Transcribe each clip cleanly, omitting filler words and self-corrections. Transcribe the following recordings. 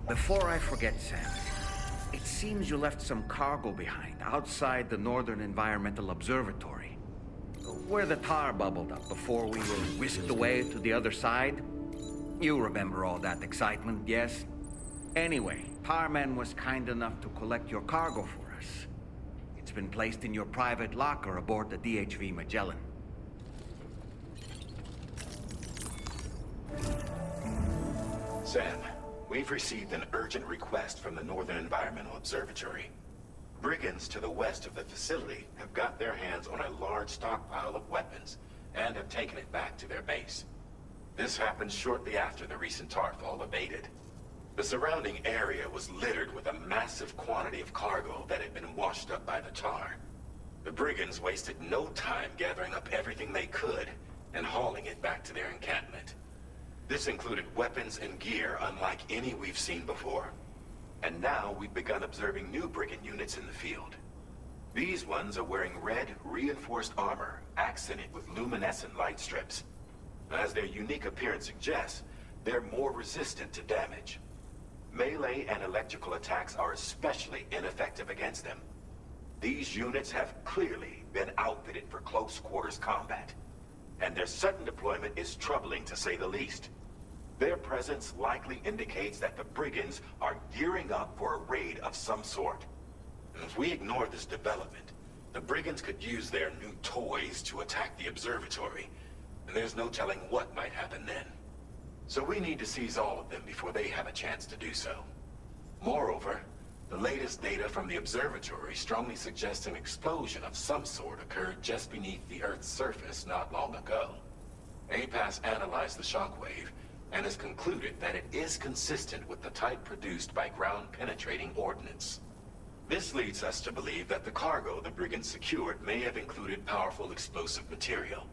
Before I forget, Sam, it seems you left some cargo behind outside the Northern Environmental Observatory, where the tar bubbled up before we were whisked away to the other side. You remember all that excitement, yes? Anyway, Tarman was kind enough to collect your cargo for us. It's been placed in your private locker aboard the DHV Magellan. Sam, we've received an urgent request from the Northern Environmental Observatory. Brigands to the west of the facility have got their hands on a large stockpile of weapons and have taken it back to their base. This happened shortly after the recent tarfall abated. The surrounding area was littered with a massive quantity of cargo that had been washed up by the tar. The brigands wasted no time gathering up everything they could and hauling it back to their encampment. This included weapons and gear unlike any we've seen before. And now we've begun observing new brigand units in the field. These ones are wearing red, reinforced armor, accented with luminescent light strips. As their unique appearance suggests, they're more resistant to damage. Melee and electrical attacks are especially ineffective against them. These units have clearly been outfitted for close quarters combat, and their sudden deployment is troubling to say the least. Their presence likely indicates that the brigands are gearing up for a raid of some sort. And if we ignore this development, the brigands could use their new toys to attack the observatory, and there's no telling what might happen then. So we need to seize all of them before they have a chance to do so. Moreover, the latest data from the observatory strongly suggests an explosion of some sort occurred just beneath the Earth's surface not long ago. APAS analyzed the shockwave and has concluded that it is consistent with the type produced by ground-penetrating ordnance. This leads us to believe that the cargo the brigands secured may have included powerful explosive material.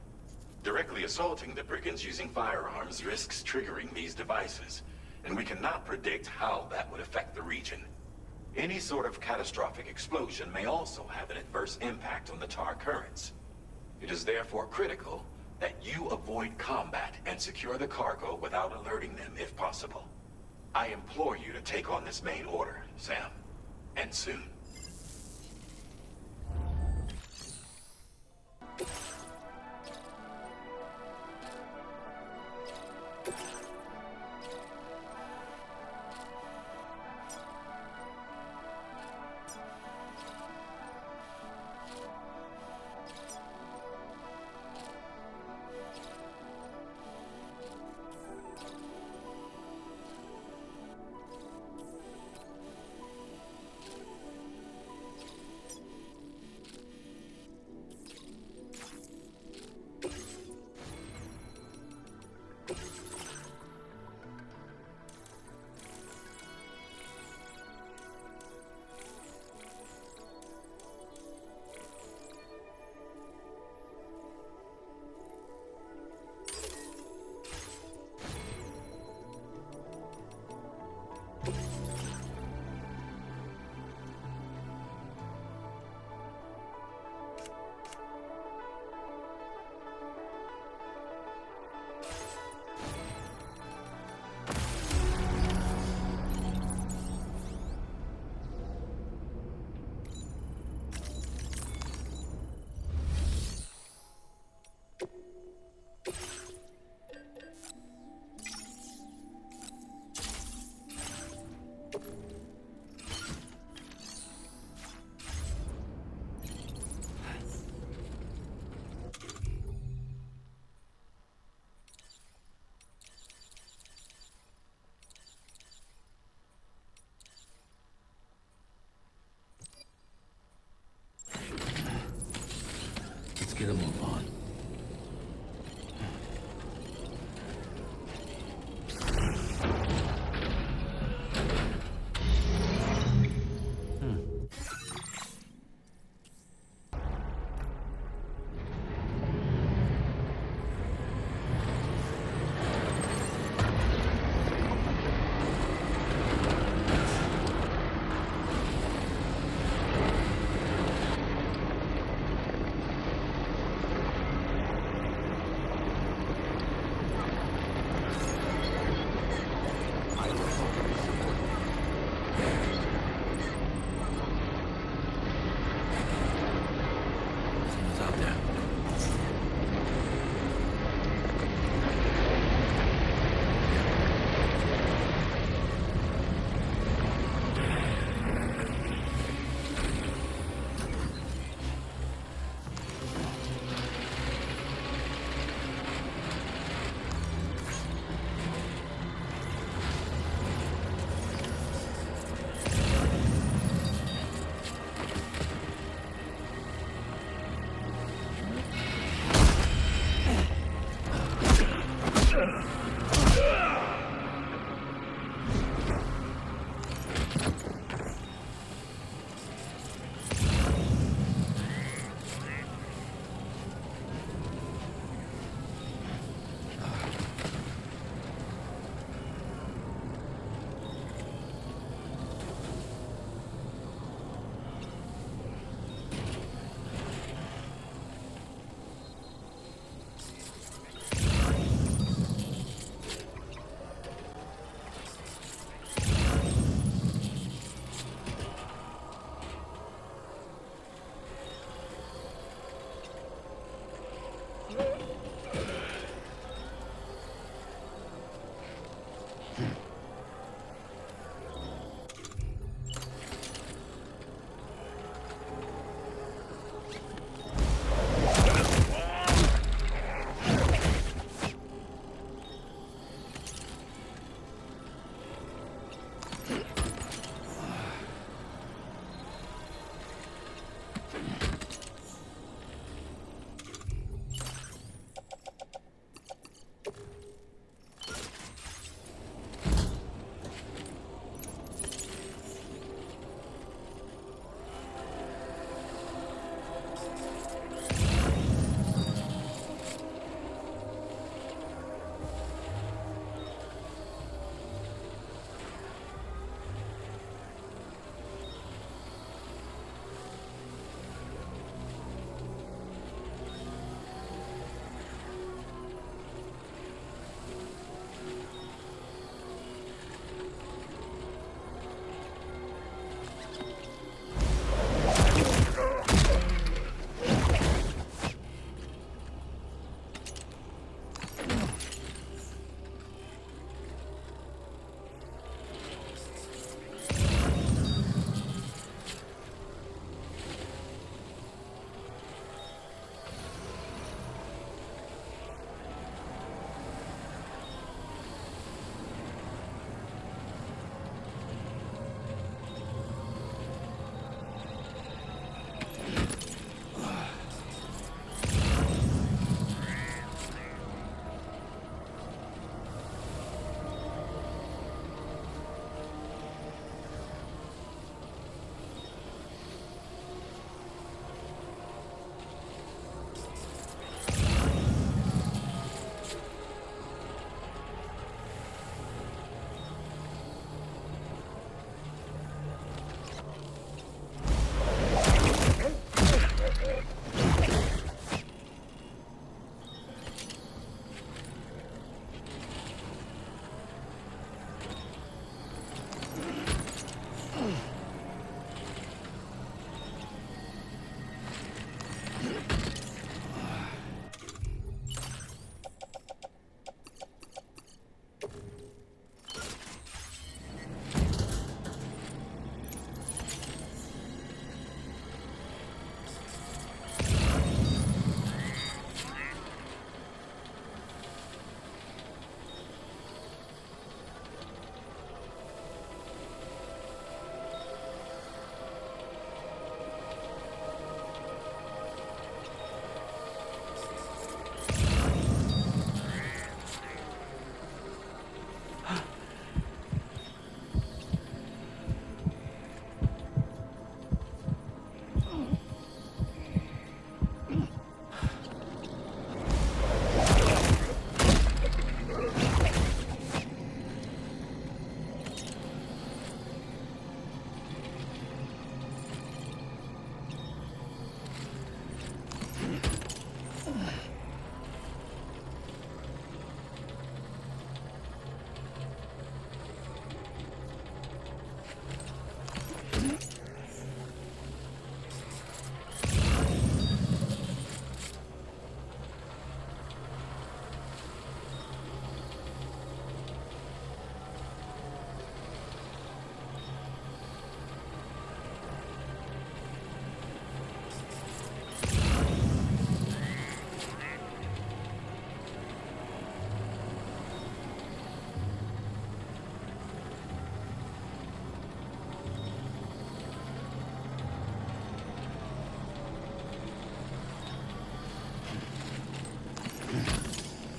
Directly assaulting the brigands using firearms risks triggering these devices, and we cannot predict how that would affect the region. Any sort of catastrophic explosion may also have an adverse impact on the tar currents. It is therefore critical that you avoid combat and secure the cargo without alerting them if possible. I implore you to take on this main order, Sam, and soon. Get a move on.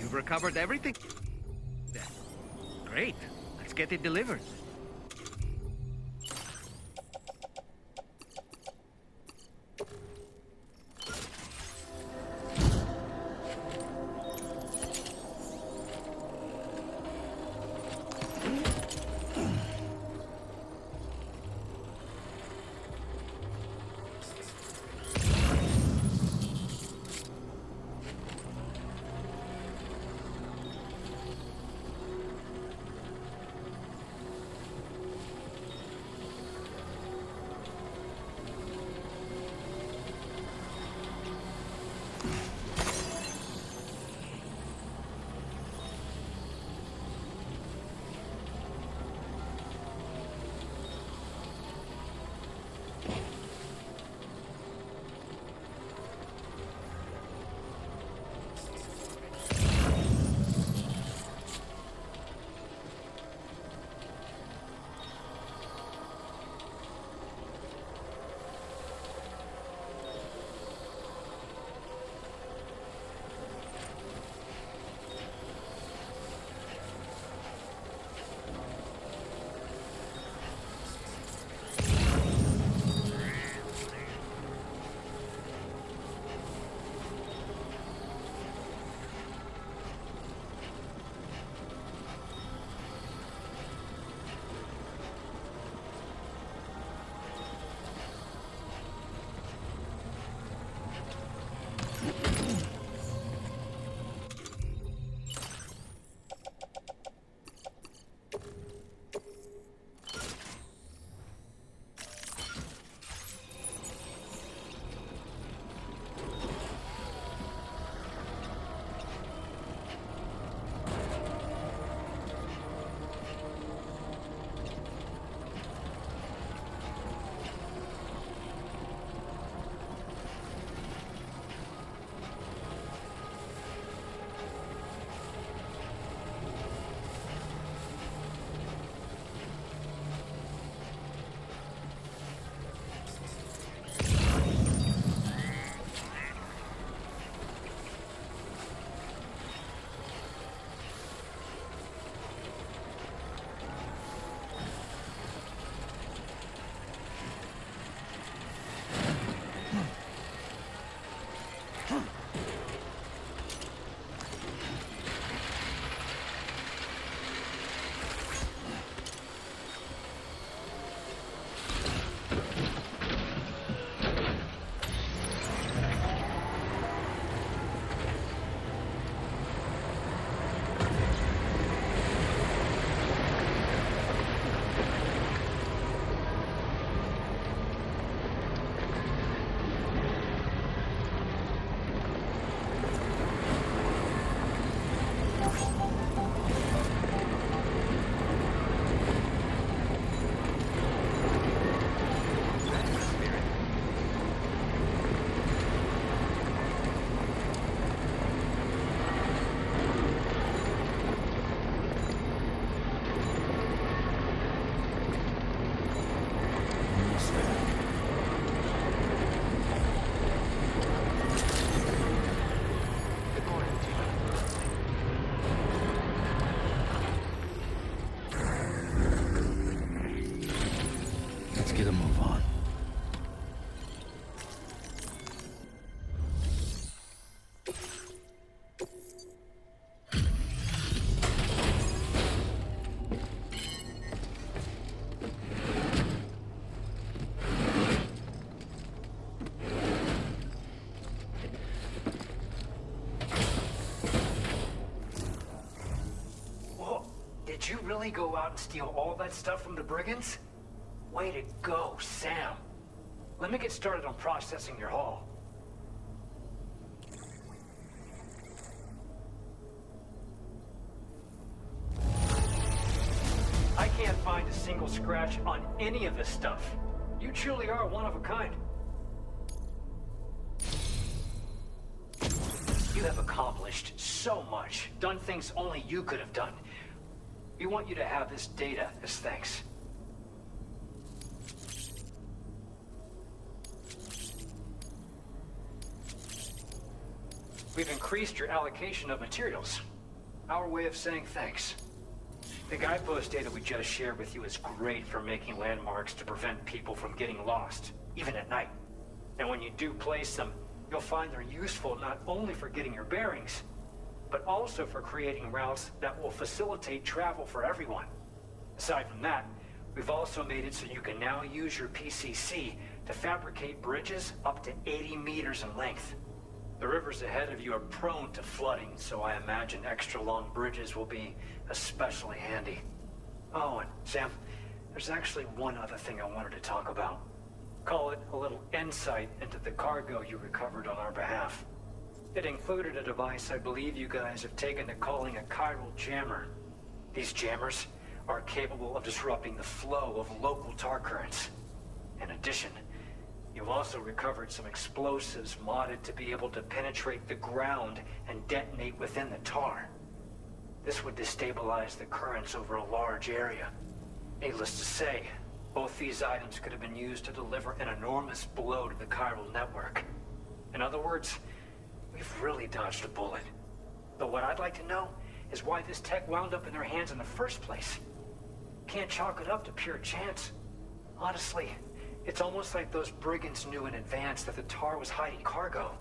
You've recovered everything? Then. Great. Let's get it delivered. Did you really go out and steal all that stuff from the brigands? Way to go, Sam. Let me get started on processing your haul. I can't find a single scratch on any of this stuff. You truly are one of a kind. You have accomplished so much, done things only you could have done. We want you to have this data as thanks. We've increased your allocation of materials. our way of saying thanks. The guidepost data we just shared with you is great for making landmarks to prevent people from getting lost, even at night. And when you do place them, you'll find they're useful not only for getting your bearings, but also for creating routes that will facilitate travel for everyone. Aside from that, we've also made it so you can now use your PCC to fabricate bridges up to 80 meters in length. The rivers ahead of you are prone to flooding, so I imagine extra long bridges will be especially handy. Oh, and Sam, there's actually one other thing I wanted to talk about. Call it a little insight into the cargo you recovered on our behalf. It included a device I believe you guys have taken to calling a chiral jammer. These jammers are capable of disrupting the flow of local tar currents. In addition, you've also recovered some explosives modded to be able to penetrate the ground and detonate within the tar. This would destabilize the currents over a large area. Needless to say, both these items could have been used to deliver an enormous blow to the chiral network. In other words, we've really dodged a bullet. But what I'd like to know is why this tech wound up in their hands in the first place. Can't chalk it up to pure chance. Honestly, it's almost like those brigands knew in advance that the tar was hiding cargo.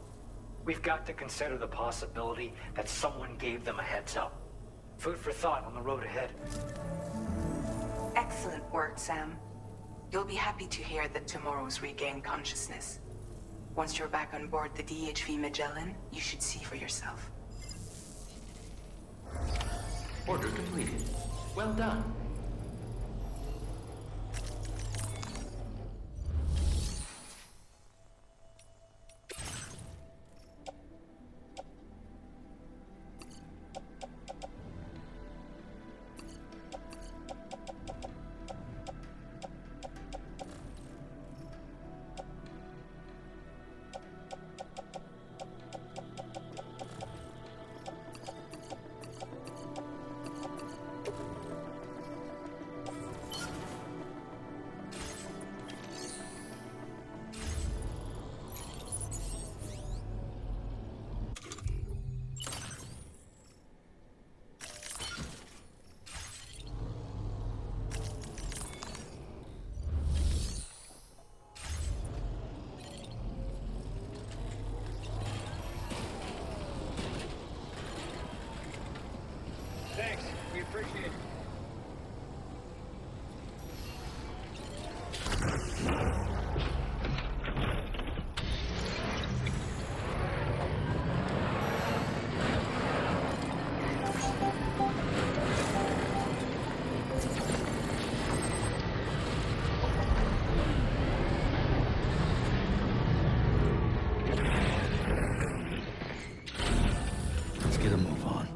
We've got to consider the possibility that someone gave them a heads up. Food for thought on the road ahead. Excellent work, Sam. You'll be happy to hear that tomorrow's regained consciousness. Once you're back on board the DHV Magellan, you should see for yourself. Order completed. Well done. Thanks, we appreciate it. Let's get a move on.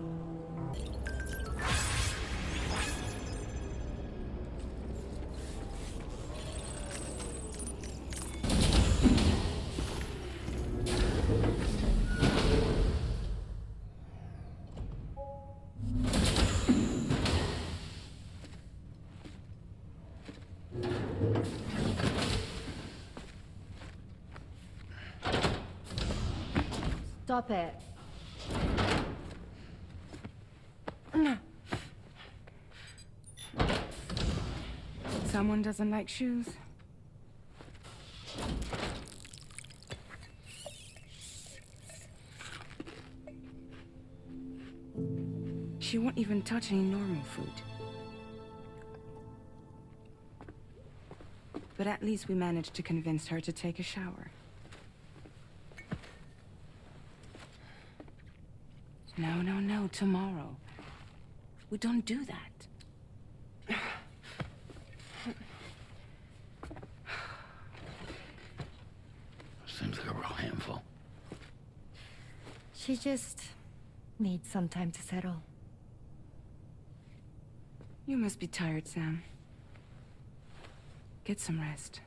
Stop it. Someone doesn't like shoes? She won't even touch any normal food. But at least we managed to convince her to take a shower. No, tomorrow. We don't do that. Seems like a real handful. She just needs some time to settle. You must be tired, Sam. Get some rest.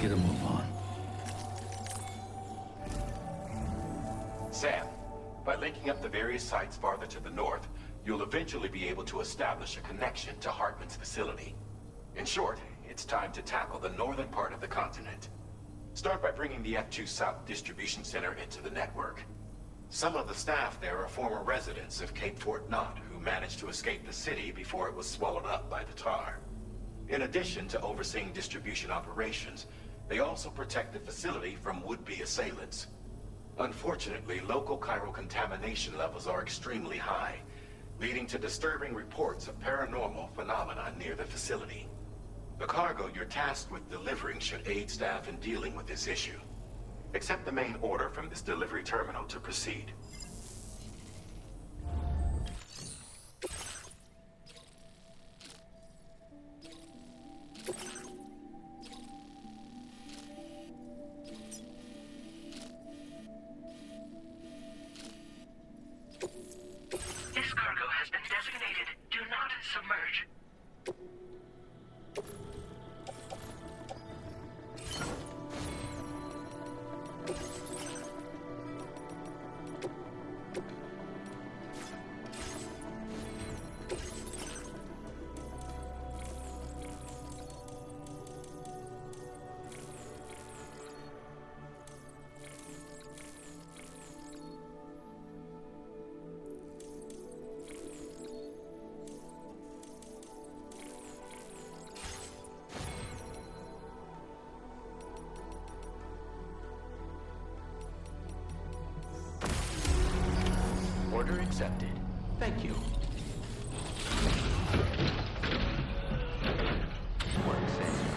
get a move on. Sam, by linking up the various sites farther to the north, you'll eventually be able to establish a connection to Hartman's facility. In short, it's time to tackle the northern part of the continent. Start by bringing the F2 South Distribution Center into the network. Some of the staff there are former residents of Cape Fort Knott who managed to escape the city before it was swallowed up by the tar. In addition to overseeing distribution operations, they also protect the facility from would-be assailants. Unfortunately, local chiral contamination levels are extremely high, leading to disturbing reports of paranormal phenomena near the facility. The cargo you're tasked with delivering should aid staff in dealing with this issue. Accept the main order from this delivery terminal to proceed. This cargo has been designated Do Not Submerge. Order accepted. Thank you. Work safe.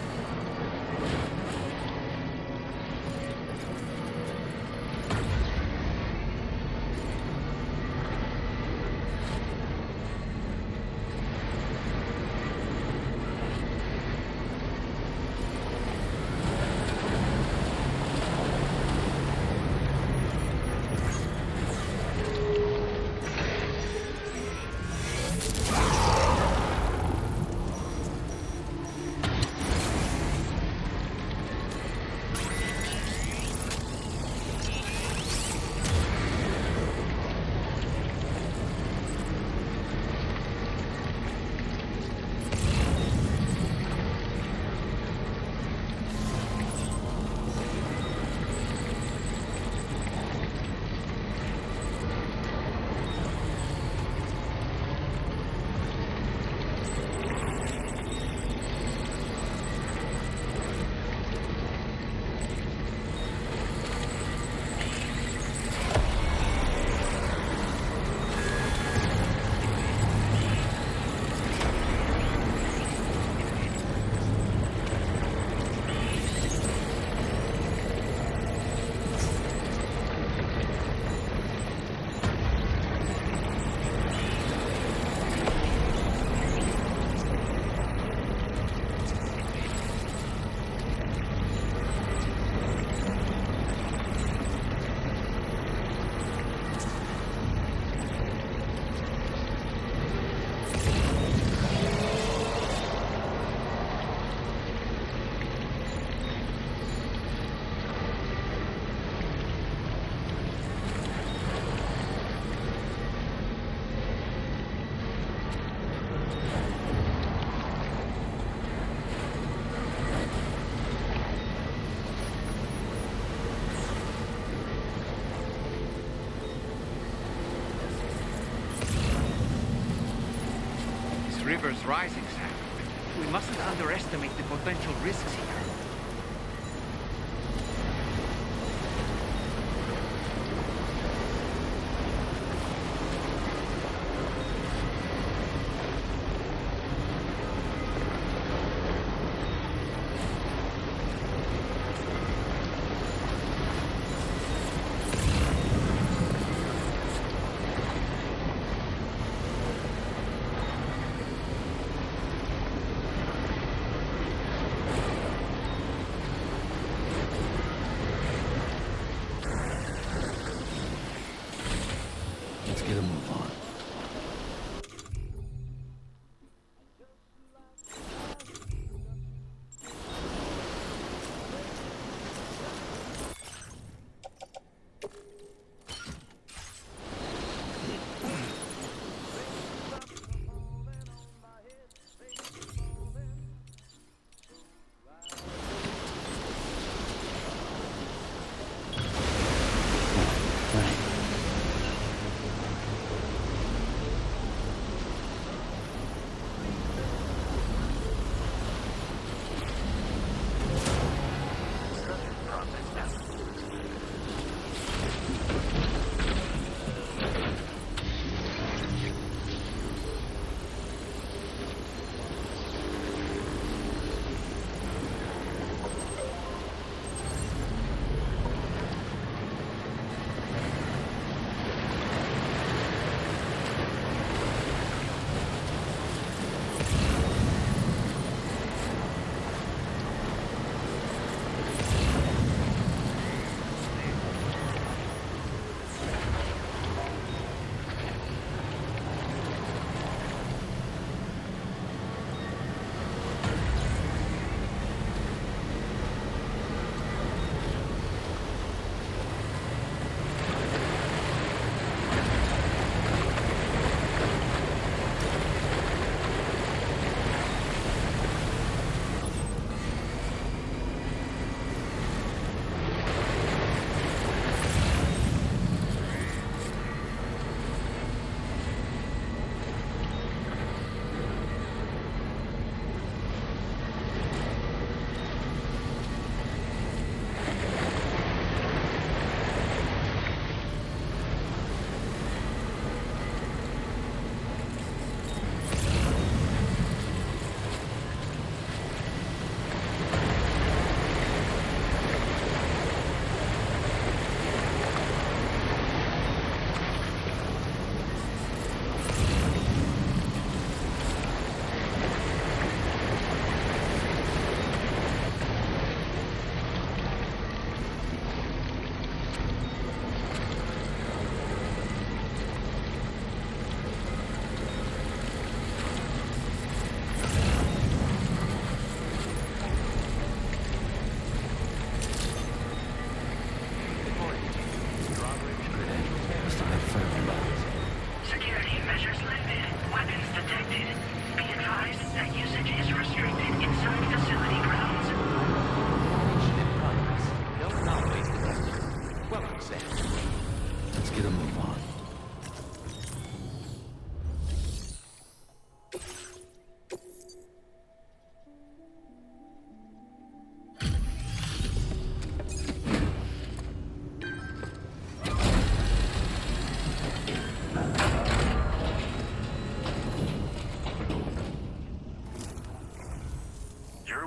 River's rising, Sam. We mustn't underestimate the potential risks here.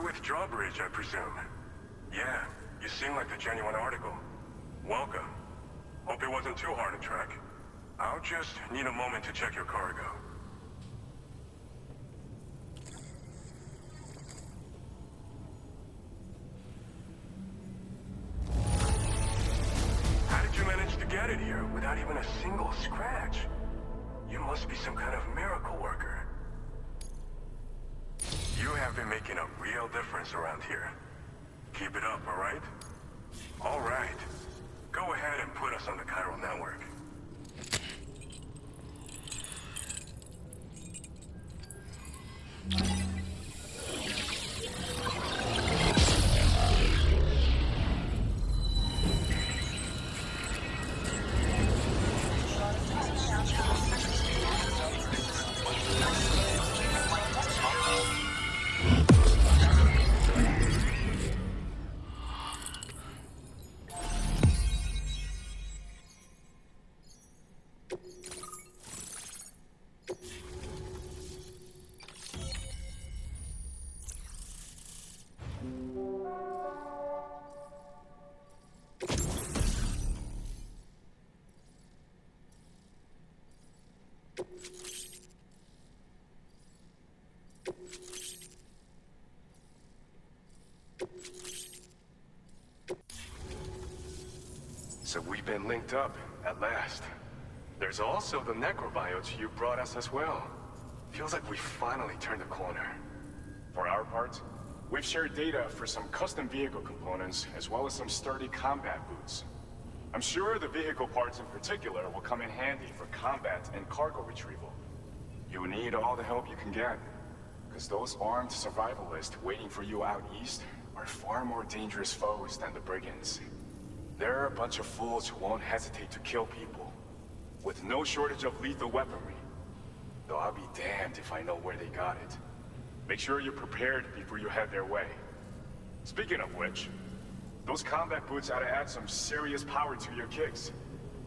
with Drawbridge, I presume. Yeah, you seem like a genuine article. Welcome. Hope it wasn't too hard to track. I'll just need a moment to check your cargo. How did you manage to get it here without even a single scratch? You must be some kind of miracle worker. You have been making a real difference around here. Keep it up, alright? Alright. Go ahead and put us on the chiral network. So we've been linked up, at last. There's also the necrobiotes you brought us as well. Feels like we finally turned a corner. For our part, we've shared data for some custom vehicle components, as well as some sturdy combat boots. I'm sure the vehicle parts in particular will come in handy for combat and cargo retrieval. You need all the help you can get, because those armed survivalists waiting for you out east are far more dangerous foes than the brigands. They're a bunch of fools who won't hesitate to kill people, with no shortage of lethal weaponry. Though I'll be damned if I know where they got it. Make sure you're prepared before you head their way. Speaking of which, those combat boots ought to add some serious power to your kicks.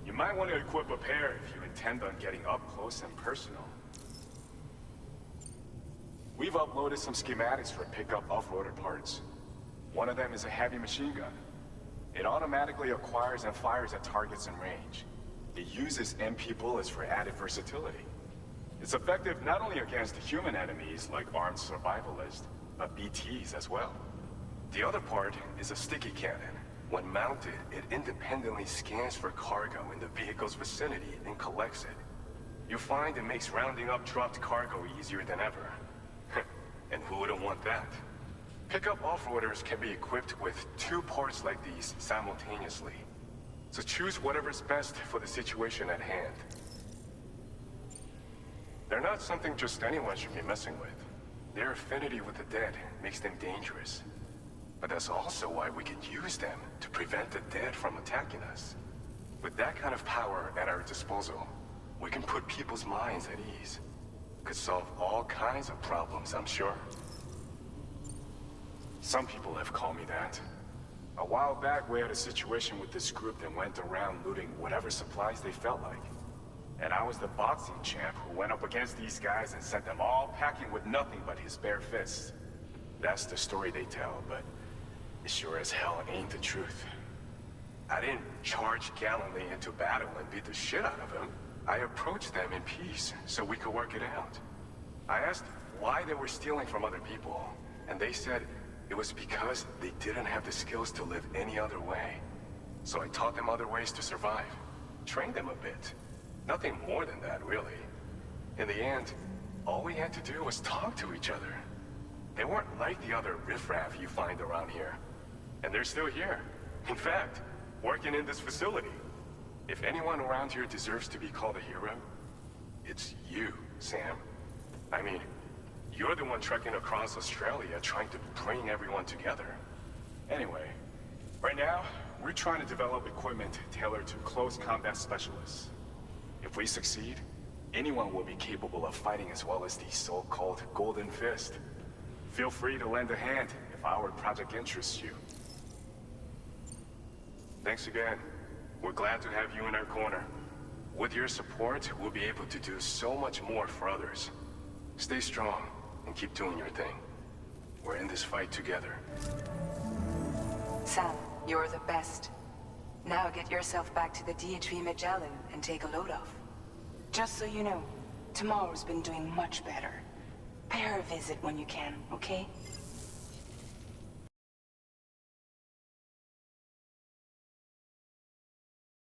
You might want to equip a pair if you intend on getting up close and personal. We've uploaded some schematics for pickup off-roader parts. One of them is a heavy machine gun. It automatically acquires and fires at targets in range. It uses MP bullets for added versatility. It's effective not only against human enemies like armed survivalists, but BTs as well. The other part is a sticky cannon. When mounted, it independently scans for cargo in the vehicle's vicinity and collects it. You'll find it makes rounding up dropped cargo easier than ever. And who wouldn't want that? Pickup off-roaders can be equipped with 2 parts like these simultaneously. So choose whatever's best for the situation at hand. They're not something just anyone should be messing with. Their affinity with the dead makes them dangerous. But that's also why we can use them to prevent the dead from attacking us. With that kind of power at our disposal, we can put people's minds at ease. Could solve all kinds of problems, I'm sure. Some people have called me that. A while back, we had a situation with this group that went around looting whatever supplies they felt like. And I was the boxing champ who went up against these guys and sent them all packing with nothing but his bare fists. That's the story they tell, but it sure as hell ain't the truth. I didn't charge gallantly into battle and beat the shit out of them. I approached them in peace so we could work it out. I asked why they were stealing from other people, and they said it was because they didn't have the skills to live any other way. So I taught them other ways to survive. Trained them a bit. Nothing more than that, really. In the end, all we had to do was talk to each other. They weren't like the other riffraff you find around here. And they're still here. In fact, working in this facility. If anyone around here deserves to be called a hero, it's you, Sam. I mean, you're the one trekking across Australia trying to bring everyone together. Anyway, right now, we're trying to develop equipment tailored to close combat specialists. If we succeed, anyone will be capable of fighting as well as the so-called Golden Fist. Feel free to lend a hand if our project interests you. Thanks again. We're glad to have you in our corner. With your support, we'll be able to do so much more for others. Stay strong and keep doing your thing. We're in this fight together. Sam, you're the best. Now get yourself back to the DHV Magellan and take a load off. Just so you know, Tomorrow's been doing much better. Pay her a visit when you can, okay?